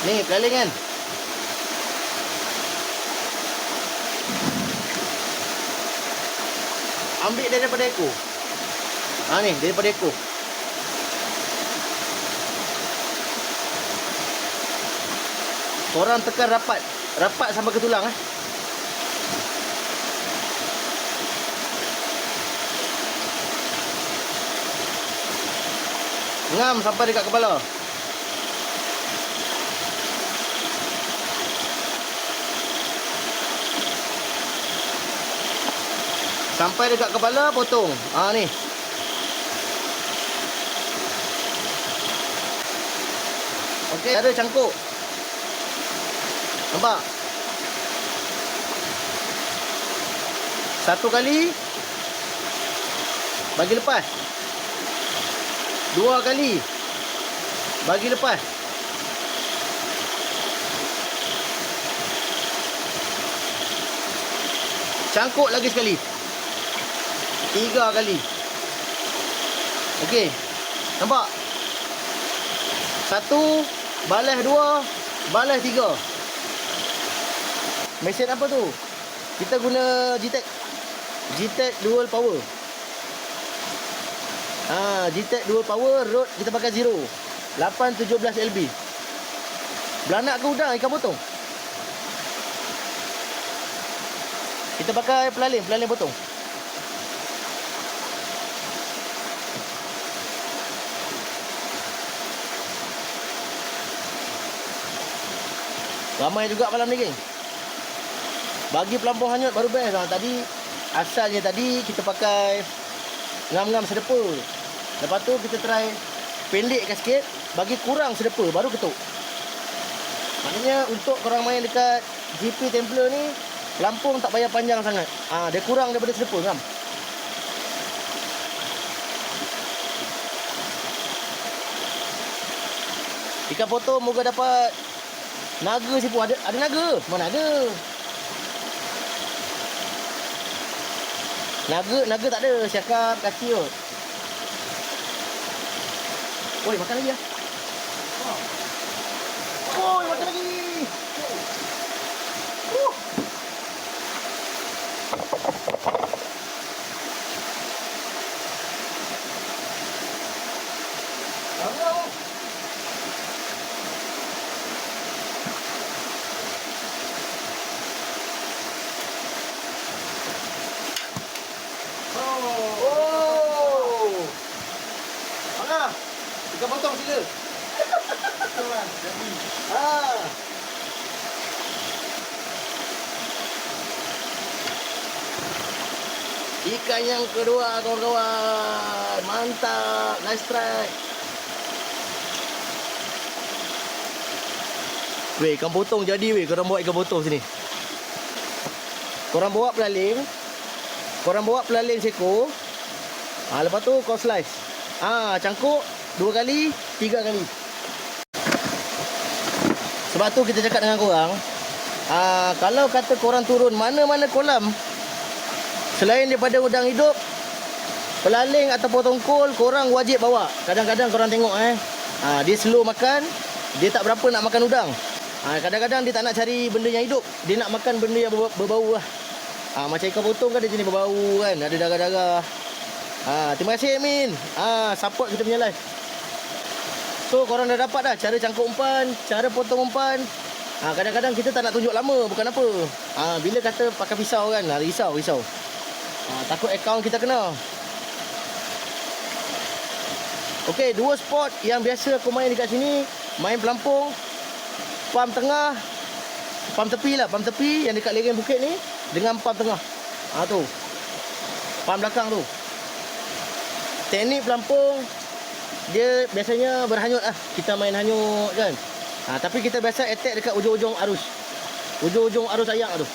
Ni pelaling kan. Ambil daripada ekor. Ni daripada ekor. Korang tekan rapat. Rapat sampai ke tulang Ngam sampai dekat kepala. Sampai dekat kepala, potong. Ni. Okey, ada cangkuk. Nampak? Satu kali bagi lepas. Dua kali bagi lepas. Cangkuk lagi sekali. 3 kali. Okey. Nampak? 1, balas 2, balas 3. Mesin apa tu? Kita guna Gtech. Gtech Dual Power. Gtech Dual Power, road kita pakai 0. 817 LB. Belanak ke udang ikan potong? Kita pakai pelaling potong. Ramai juga malam ni, geng. Bagi pelampung hanyut baru best. Tadi asalnya kita pakai ngam-ngam sedepa. Lepas tu kita try pendekkan sikit, bagi kurang sedepa baru ketuk. Maknanya untuk korang main dekat GP Templar ni, pelampung tak payah panjang sangat. Dia kurang daripada sedepa, ngam. Ikan potong moga dapat naga sipu. Ada naga? Mana ada? Naga tak ada. Cakap kaki kot. Oi, makan lagi lah. Oi, makan lagi. Ikan potong sila. Ikan yang kedua, kawan-kawan. Mantap. Nice try. Weh, ikan potong jadi weh. Korang bawa ikan potong sini. Korang bawa pelaling seko. Lepas tu kau slice. Cangkuk 2 kali, 3 kali. Sebab tu kita cakap dengan korang, kalau kata korang turun mana-mana kolam selain daripada udang hidup, pelaling ataupun tongkol, korang wajib bawa. Kadang-kadang korang tengok dia slow makan, dia tak berapa nak makan udang. Kadang-kadang dia tak nak cari benda yang hidup, dia nak makan benda yang berbau lah. Macam ikan potong kan dia jenis berbau kan, ada darah-darah. Terima kasih Amin. Support kita punya live. So korang dah dapat dah cara cangkuk umpan, cara potong umpan. Kadang-kadang kita tak nak tunjuk lama, bukan apa. Bila kata pakai pisau kan, risau. Takut akaun kita kena. Okey, 2 spot yang biasa aku main dekat sini. Main pelampung, pam tengah, pam tepi yang dekat lereng bukit ni, dengan pam tengah. Tu pam belakang tu. Teknik pelampung dia biasanya berhanyut lah. Kita main hanyut kan. Tapi kita biasa attack dekat ujung-ujung arus. Ujung-ujung arus ayak tu.